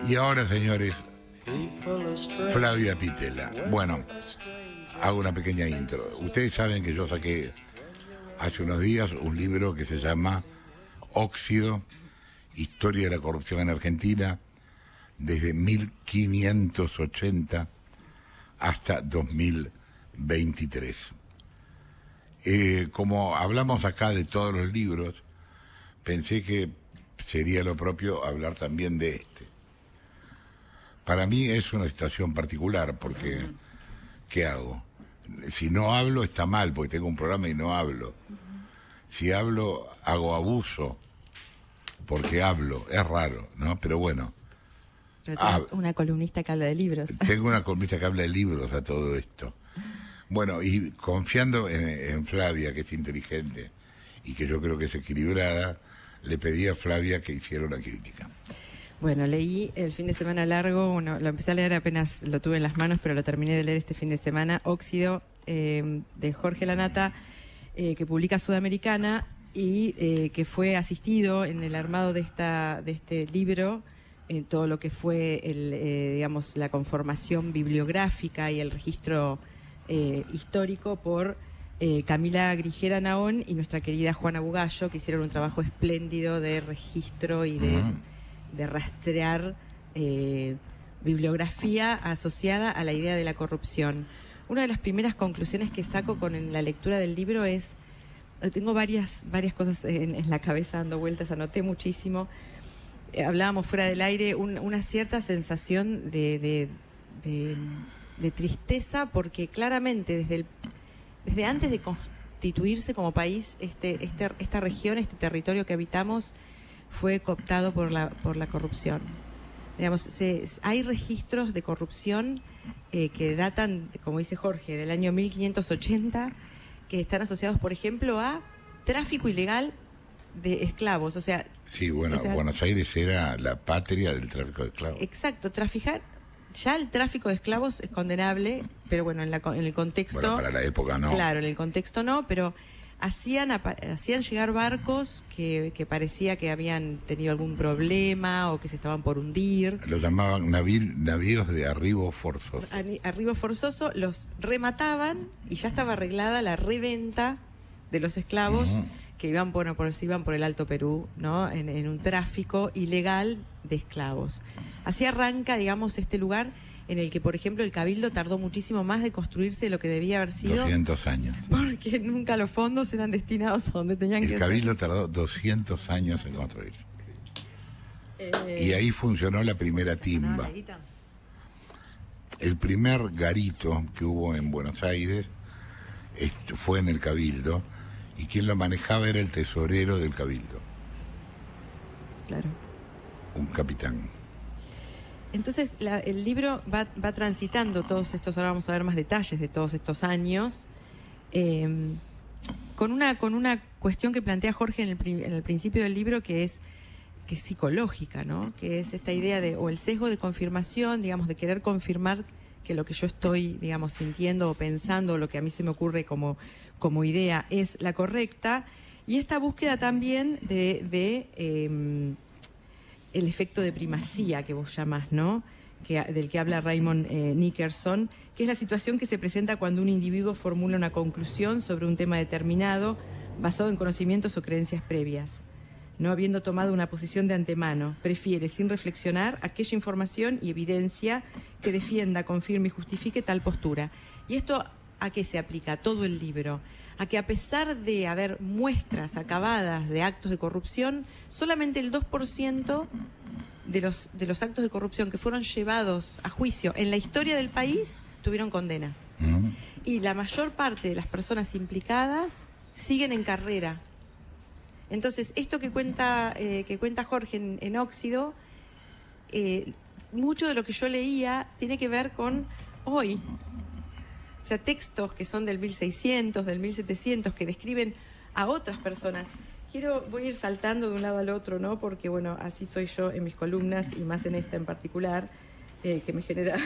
Y ahora, señores, Flavia Pitela. Bueno, hago una pequeña intro. Ustedes saben que yo saqué hace unos días un libro que se llama Óxido, Historia de la Corrupción en Argentina, desde 1580 hasta 2023. Como hablamos acá de todos los libros, pensé que sería lo propio hablar también de este. Para mí es una situación particular, porque ¿qué hago? Si no hablo está mal, porque tengo un programa y no hablo. Si hablo, hago abuso, porque hablo, es raro, ¿no? Pero bueno. Pero tenés una columnista que habla de libros. Tengo una columnista que habla de libros a todo esto. Bueno, y confiando en Flavia, que es inteligente y que yo creo que es equilibrada, le pedí a Flavia que hiciera una crítica. Bueno, leí el fin de semana largo, lo empecé a leer apenas lo tuve en las manos, pero lo terminé de leer este fin de semana, Óxido, de Jorge Lanata, que publica Sudamericana y que fue asistido en el armado de este libro, en todo lo que fue digamos, la conformación bibliográfica y el registro histórico por Camila Grigera Naón y nuestra querida Juana Bugallo, que hicieron un trabajo espléndido de registro y de rastrear bibliografía asociada a la idea de la corrupción. Una de las primeras conclusiones que saco con la lectura del libro es, tengo varias cosas en la cabeza dando vueltas, anoté muchísimo. Hablábamos fuera del aire, una cierta sensación de tristeza, porque claramente desde antes de constituirse como país, esta región, este territorio que habitamos, fue cooptado por la corrupción. Digamos, hay registros de corrupción que datan, como dice Jorge, del año 1580, que están asociados, por ejemplo, a tráfico ilegal de esclavos. O sea, sí, bueno, Buenos Aires era la patria del tráfico de esclavos. Exacto, ya el tráfico de esclavos es condenable, pero bueno, en el contexto... Bueno, para la época no. Claro, en el contexto no, pero hacían llegar barcos que parecía que habían tenido algún problema o que se estaban por hundir. Los llamaban navíos de arribo forzoso. Arribo forzoso, los remataban y ya estaba arreglada la reventa de los esclavos que iban por el Alto Perú, ¿no? En un tráfico ilegal de esclavos. Así arranca, digamos, este lugar en el que, por ejemplo, el Cabildo tardó muchísimo más de construirse de lo que debía haber sido. 200 años. Porque nunca los fondos eran destinados a donde tenían que ser. El Cabildo tardó 200 años en construirse. Y ahí funcionó la primera timba. El primer garito que hubo en Buenos Aires fue en el Cabildo, y quien lo manejaba era el tesorero del Cabildo. Claro. Un capitán. Entonces el libro va transitando todos estos, ahora vamos a ver más detalles de todos estos años, con una cuestión que plantea Jorge en el principio del libro, que es psicológica, ¿no? Que es esta idea o el sesgo de confirmación, digamos, de querer confirmar que lo que yo estoy, digamos, sintiendo o pensando, lo que a mí se me ocurre como idea es la correcta, y esta búsqueda también de el efecto de primacía que vos llamás, ¿no? Del que habla Raymond Nickerson, que es la situación que se presenta cuando un individuo formula una conclusión sobre un tema determinado basado en conocimientos o creencias previas. No habiendo tomado una posición de antemano, prefiere, sin reflexionar, aquella información y evidencia que defienda, confirme y justifique tal postura. ¿Y esto a qué se aplica todo el libro? A que, a pesar de haber muestras acabadas de actos de corrupción, solamente el 2% de los actos de corrupción que fueron llevados a juicio en la historia del país tuvieron condena. Y la mayor parte de las personas implicadas siguen en carrera. Entonces, esto que cuenta Jorge en Óxido, mucho de lo que yo leía tiene que ver con hoy. O sea, textos que son del 1600, del 1700, que describen a otras personas. Voy a ir saltando de un lado al otro, ¿no? Porque, bueno, así soy yo en mis columnas, y más en esta en particular, que me genera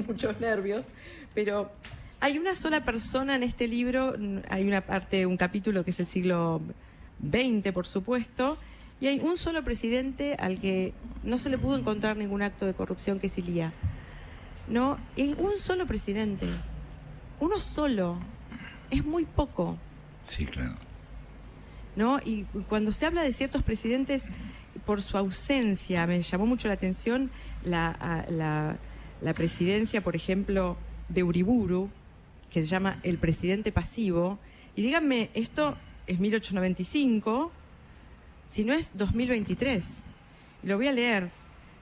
muchos nervios. Pero hay una sola persona en este libro, hay un capítulo que es el siglo XX, por supuesto, Y hay un solo presidente al que no se le pudo encontrar ningún acto de corrupción, que es Ilía. ¿No? Es un solo presidente. Uno solo. Es muy poco. Sí, claro. ¿No? Y cuando se habla de ciertos presidentes, por su ausencia, me llamó mucho la atención la presidencia, por ejemplo, de Uriburu, que se llama el presidente pasivo. Y díganme, esto es 1895, si no es 2023. Lo voy a leer.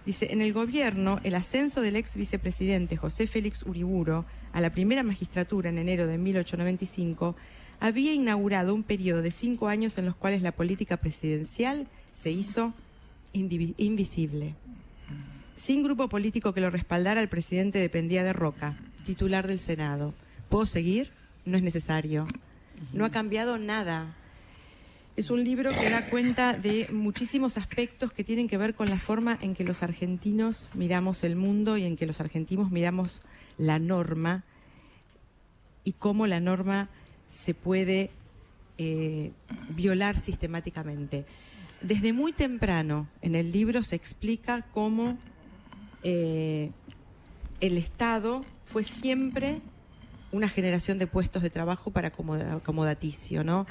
Dice, en el gobierno, el ascenso del ex vicepresidente José Félix Uriburu a la primera magistratura en enero de 1895 había inaugurado un periodo de 5 años en los cuales la política presidencial se hizo invisible. Sin grupo político que lo respaldara, el presidente dependía de Roca, titular del Senado. ¿Puedo seguir? No es necesario. No ha cambiado nada. Es un libro que da cuenta de muchísimos aspectos que tienen que ver con la forma en que los argentinos miramos el mundo y en que los argentinos miramos la norma y cómo la norma se puede violar sistemáticamente. Desde muy temprano en el libro se explica cómo el Estado fue siempre una generación de puestos de trabajo para acomodaticio, ¿no?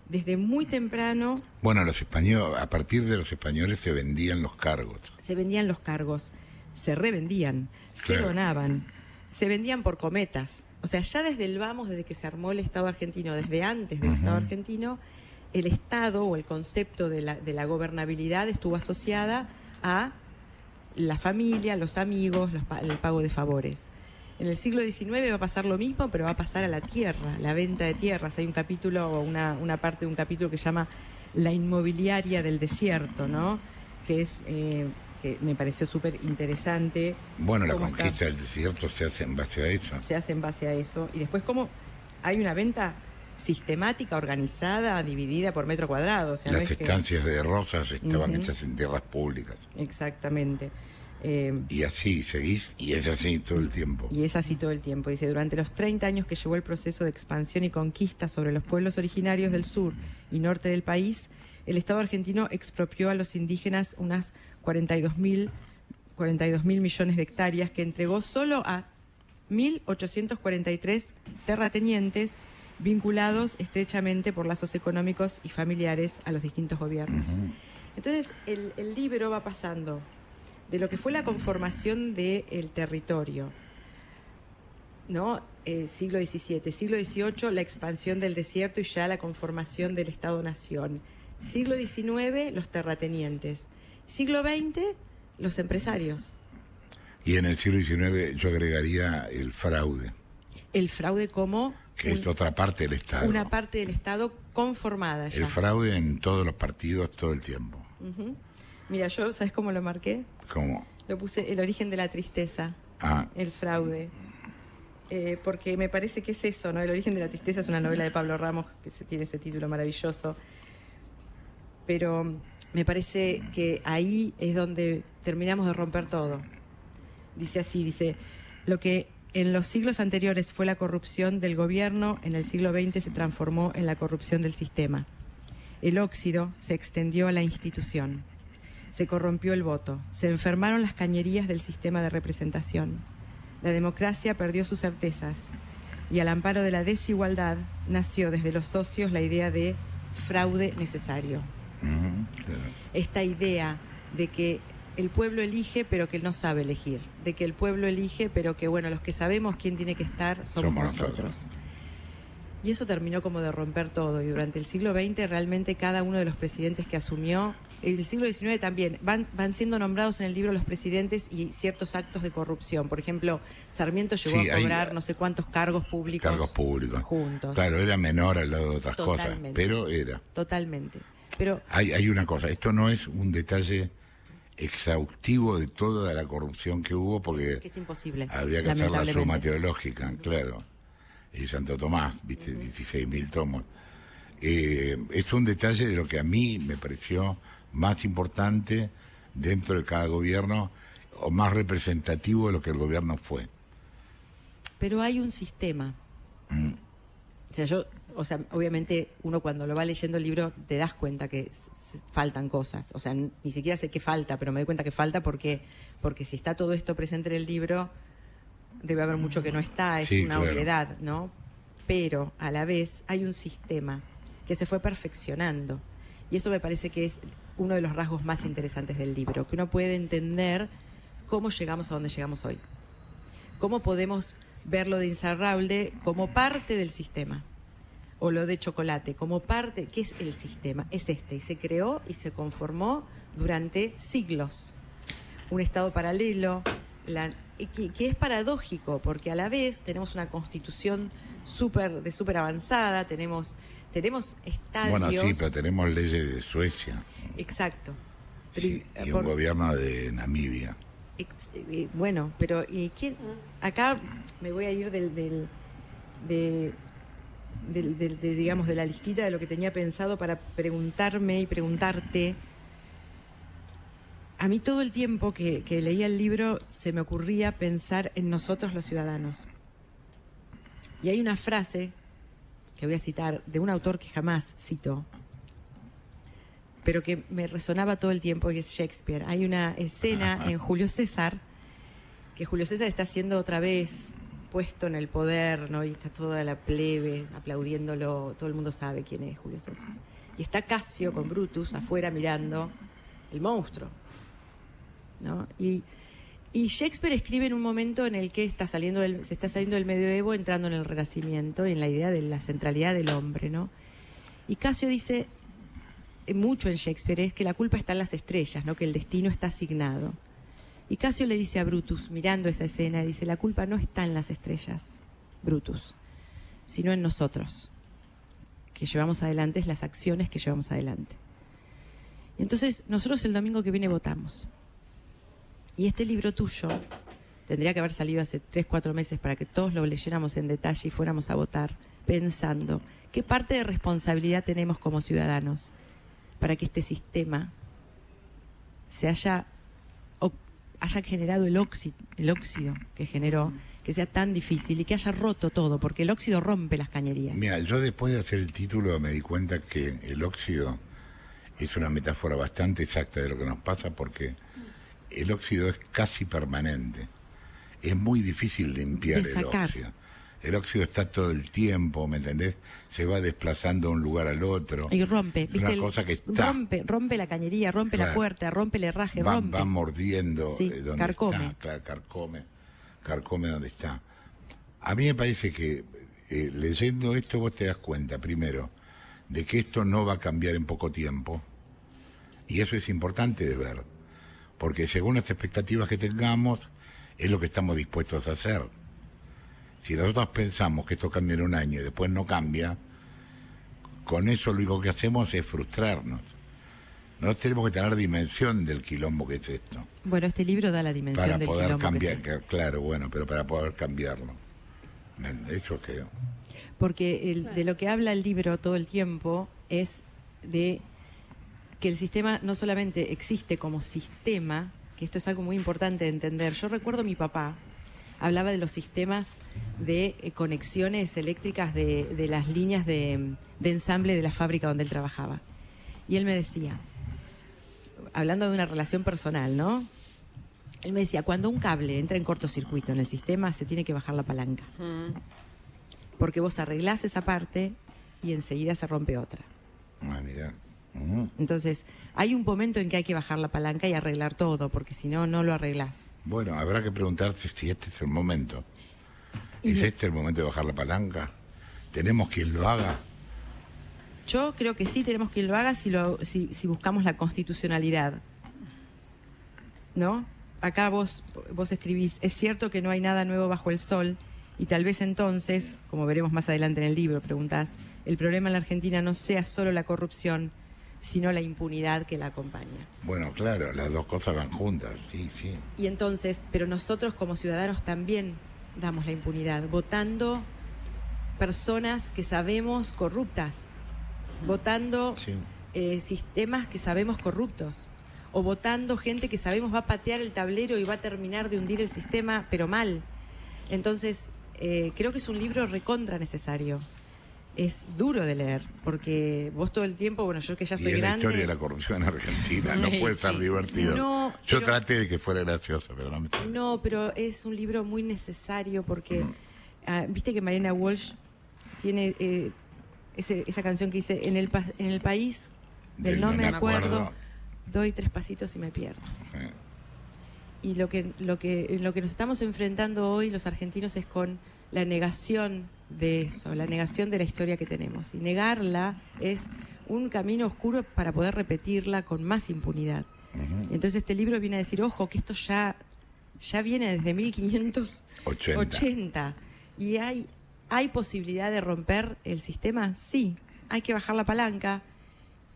Desde muy temprano... Bueno, los españoles, a partir de los españoles se vendían los cargos. Se vendían los cargos, se revendían, se Claro. donaban, se vendían por cometas. O sea, ya desde el vamos, desde que se armó el Estado argentino, desde antes del Estado argentino, el Estado o el concepto de la gobernabilidad estuvo asociada a la familia, los amigos, el pago de favores. En el siglo XIX va a pasar lo mismo, pero va a pasar a la tierra, la venta de tierras. Hay un capítulo, o una parte de un capítulo que se llama La inmobiliaria del desierto, ¿no? Que es que me pareció súper interesante. Bueno, la cómo conquista del desierto se hace en base a eso. se hace en base a eso. Y después cómo hay una venta sistemática, organizada, dividida por metro cuadrado. O sea, no Las es que- estancias de Rosas estaban hechas en tierras públicas. Exactamente. Y así seguís, y es así todo el tiempo. Y es así todo el tiempo. Dice, durante los 30 años que llevó el proceso de expansión y conquista sobre los pueblos originarios del sur y norte del país, el Estado argentino expropió a los indígenas unas 42.000 millones de hectáreas que entregó solo a 1.843 terratenientes vinculados estrechamente por lazos económicos y familiares a los distintos gobiernos. Entonces, el libro va pasando de lo que fue la conformación del territorio, ¿no? Siglo XVII, siglo XVIII, la expansión del desierto y ya la conformación del Estado-Nación. Siglo XIX, los terratenientes. Siglo XX, los empresarios. Y en el siglo XIX yo agregaría el fraude, El fraude como que es otra parte del Estado. una parte del Estado conformada ya. El fraude en todos los partidos todo el tiempo. Ujú. Mira, yo, ¿sabes cómo lo marqué? Como, Lo puse el origen de la tristeza, el fraude. Porque me parece que es eso, ¿no? El origen de la tristeza es una novela de Pablo Ramos que tiene ese título maravilloso. Pero me parece que ahí es donde terminamos de romper todo. Dice así, dice, lo que en los siglos anteriores fue la corrupción del gobierno, en el siglo XX se transformó en la corrupción del sistema. El óxido se extendió a la institución. Se corrompió el voto, se enfermaron las cañerías del sistema de representación. La democracia perdió sus certezas y al amparo de la desigualdad nació desde los socios la idea de fraude necesario. claro. Esta idea de que el pueblo elige pero que no sabe elegir, de que el pueblo elige pero que, bueno, los que sabemos quién tiene que estar somos nosotros. Y eso terminó como de romper todo y durante el siglo XX realmente cada uno de los presidentes que asumió, el siglo XIX también, van siendo nombrados en el libro los presidentes y ciertos actos de corrupción. Por ejemplo, Sarmiento llegó Sí, a cobrar no sé cuántos cargos públicos. Cargos públicos. Juntos. Claro, era menor al lado de otras cosas, Totalmente. pero era. Totalmente. Pero Hay una cosa, esto no es un detalle exhaustivo de toda la corrupción que hubo, porque que es imposible. habría que hacer la lamentablemente. suma teológica, claro. Y Santo Tomás, viste, 16.000 tomos. Es un detalle de lo que a mí me pareció más importante dentro de cada gobierno, o más representativo de lo que el gobierno fue. Pero hay un sistema. O sea, yo o sea, obviamente uno cuando lo va leyendo el libro te das cuenta que faltan cosas. O sea, ni siquiera sé qué falta, pero me doy cuenta que falta porque si está todo esto presente en el libro, debe haber mucho que no está, es Sí, una claro. obviedad, ¿no? Pero a la vez hay un sistema que se fue perfeccionando. Y eso me parece que es uno de los rasgos más interesantes del libro, que uno puede entender cómo llegamos a donde llegamos hoy. Cómo podemos ver lo de Insaurralde como parte del sistema. O lo de Chocolate como parte. ¿Qué es el sistema? Es este. Y se creó y se conformó durante siglos. Un estado paralelo, que es paradójico, porque a la vez tenemos una constitución súper avanzada, tenemos estadios. Bueno, sí, pero tenemos leyes de Suecia. Exacto. Sí, y un gobierno de Namibia. Bueno, pero ¿y quién? Acá me voy a ir digamos, de la listita de lo que tenía pensado para preguntarme y preguntarte. A mí todo el tiempo que leía el libro se me ocurría pensar en nosotros los ciudadanos. Y hay una frase que voy a citar de un autor que jamás cito, pero que me resonaba todo el tiempo, que es Shakespeare. Hay una escena en Julio César, que Julio César está siendo otra vez puesto en el poder, ¿no? Y está toda la plebe aplaudiéndolo, todo el mundo sabe quién es Julio César. Y está Casio con Brutus afuera mirando el monstruo, ¿no? Y Shakespeare escribe en un momento en el que se está saliendo del medioevo, entrando en el Renacimiento, en la idea de la centralidad del hombre, ¿no? Y Casio dice mucho en Shakespeare es que la culpa está en las estrellas, ¿no? Que el destino está asignado. Y Casio le dice a Brutus, mirando esa escena, dice: la culpa no está en las estrellas, Brutus, sino en nosotros, que llevamos adelante, las acciones que llevamos adelante. Y entonces nosotros el domingo que viene votamos. Y este libro tuyo tendría que haber salido hace 3-4 meses para que todos lo leyéramos en detalle y fuéramos a votar pensando qué parte de responsabilidad tenemos como ciudadanos para que este sistema se haya generado el óxido que generó, que sea tan difícil y que haya roto todo, porque el óxido rompe las cañerías. Mira, yo después de hacer el título me di cuenta que el óxido es una metáfora bastante exacta de lo que nos pasa, porque el óxido es casi permanente. Es muy difícil limpiar el óxido. El óxido está todo el tiempo, ¿me entendés? Se va desplazando de un lugar al otro. Y rompe, es una cosa que está. Rompe la cañería, rompe la puerta, rompe el herraje, rompe. Va mordiendo donde carcome. Está. Claro, carcome donde está. A mí me parece que leyendo esto vos te das cuenta, primero, de que esto no va a cambiar en poco tiempo. Y eso es importante de ver. Porque según las expectativas que tengamos, es lo que estamos dispuestos a hacer. Si nosotros pensamos que esto cambia en un año y después no cambia, con eso lo único que hacemos es frustrarnos. Nosotros tenemos que tener dimensión del quilombo que es esto. Bueno, este libro da la dimensión del quilombo. Para poder cambiar, que es claro, bueno, pero para poder cambiarlo. Eso es que... Porque de lo que habla el libro todo el tiempo es de que el sistema no solamente existe como sistema, que esto es algo muy importante de entender. Yo recuerdo a mi papá, hablaba de los sistemas de conexiones eléctricas de las líneas de ensamble de la fábrica donde él trabajaba. Y él me decía, hablando de una relación personal, ¿no? Él me decía, cuando un cable entra en cortocircuito en el sistema, se tiene que bajar la palanca. Porque vos arreglás esa parte y enseguida se rompe otra. Ah, mirá. Entonces, hay un momento en que hay que bajar la palanca y arreglar todo, porque si no, no lo arreglás. Bueno, habrá que preguntarse si este es el momento. ¿Es este el momento de bajar la palanca? ¿Tenemos quien lo haga? Yo creo que sí tenemos quien lo haga si buscamos la constitucionalidad. ¿No? Acá vos escribís, es cierto que no hay nada nuevo bajo el sol, y tal vez entonces, como veremos más adelante en el libro, preguntás, el problema en la Argentina no sea solo la corrupción, sino la impunidad que la acompaña. Bueno, claro, las dos cosas van juntas, sí. Y entonces, pero nosotros como ciudadanos también damos la impunidad, votando personas que sabemos corruptas, votando sistemas que sabemos corruptos, o votando gente que sabemos va a patear el tablero y va a terminar de hundir el sistema, pero mal. Entonces, creo que es un libro recontra necesario. es duro de leer, porque vos todo el tiempo, bueno, yo que ya Y soy es la grande... historia de la corrupción en Argentina, no puede estar divertido. No, Yo pero- traté de que fuera gracioso, pero no me salió. No, pero es un libro muy necesario porque, viste que Mariana Walsh tiene esa canción que dice, en el país del no me acuerdo, doy 3 pasitos y me pierdo. Y lo que nos estamos enfrentando hoy los argentinos es con la negación de eso, la negación de la historia que tenemos. Y negarla es un camino oscuro para poder repetirla con más impunidad. Entonces este libro viene a decir, ojo, que esto ya viene desde 1580. ¿Y hay posibilidad de romper el sistema? Sí, hay que bajar la palanca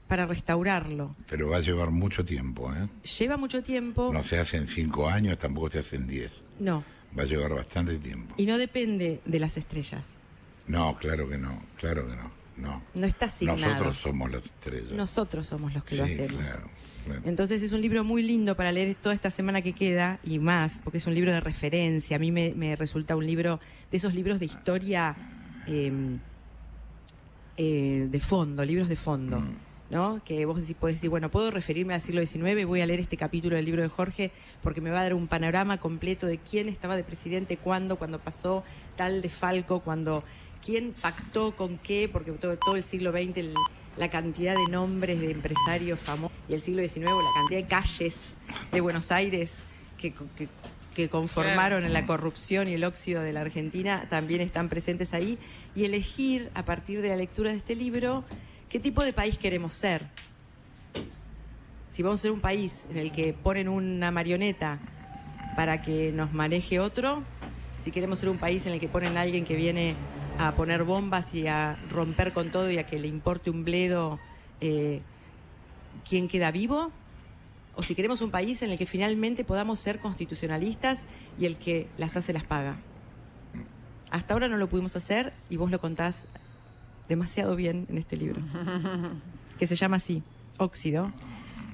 para restaurarlo. Pero va a llevar mucho tiempo, ¿eh? Lleva mucho tiempo. No se hace en 5 años, tampoco se hace en 10. No. Va a llevar bastante tiempo. Y no depende de las estrellas. No, claro que no, no. No está asignado. Nosotros somos las estrellas. Nosotros somos los que lo Sí, hacemos. claro. Entonces es un libro muy lindo para leer toda esta semana que queda y más, porque es un libro de referencia. A mí me resulta un libro de esos libros de historia de fondo, libros de fondo, ¿no? Que vos podés decir, bueno, puedo referirme al siglo XIX, voy a leer este capítulo del libro de Jorge porque me va a dar un panorama completo de quién estaba de presidente, cuándo pasó tal de Falco, quién pactó con qué, porque todo el siglo XX la cantidad de nombres de empresarios famosos, y el siglo XIX la cantidad de calles de Buenos Aires que conformaron en la corrupción y el óxido de la Argentina también están presentes ahí, y elegir a partir de la lectura de este libro qué tipo de país queremos ser. Si vamos a ser un país en el que ponen una marioneta para que nos maneje otro, si queremos ser un país en el que ponen a alguien que viene a poner bombas y a romper con todo y a que le importe un bledo quién queda vivo, o si queremos un país en el que finalmente podamos ser constitucionalistas y el que las hace las paga. Hasta ahora no lo pudimos hacer y vos lo contás demasiado bien en este libro, que se llama así, Óxido.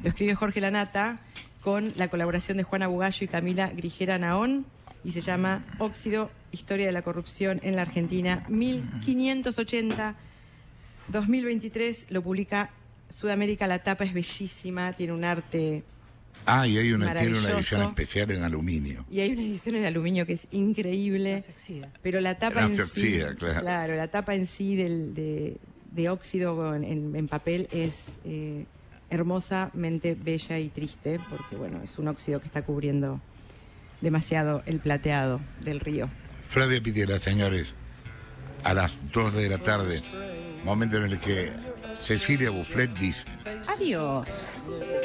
Lo escribe Jorge Lanata con la colaboración de Juana Bugallo y Camila Grijera Naón, y se llama Óxido, Historia de la Corrupción en la Argentina, 1580-2023. Lo publica Sudamérica, la tapa es bellísima, tiene un arte y tiene una edición maravilloso. especial en aluminio. Y hay una edición en aluminio que es increíble. No se oxida. Pero la tapa No en se sí, oxida, claro. la tapa en sí de óxido en papel es hermosamente bella y triste, porque bueno, es un óxido que está cubriendo demasiado el plateado del río. Flavia Pitera, señores, a las 2 de la tarde, momento en el que Cecilia Bufflet dice: Adiós.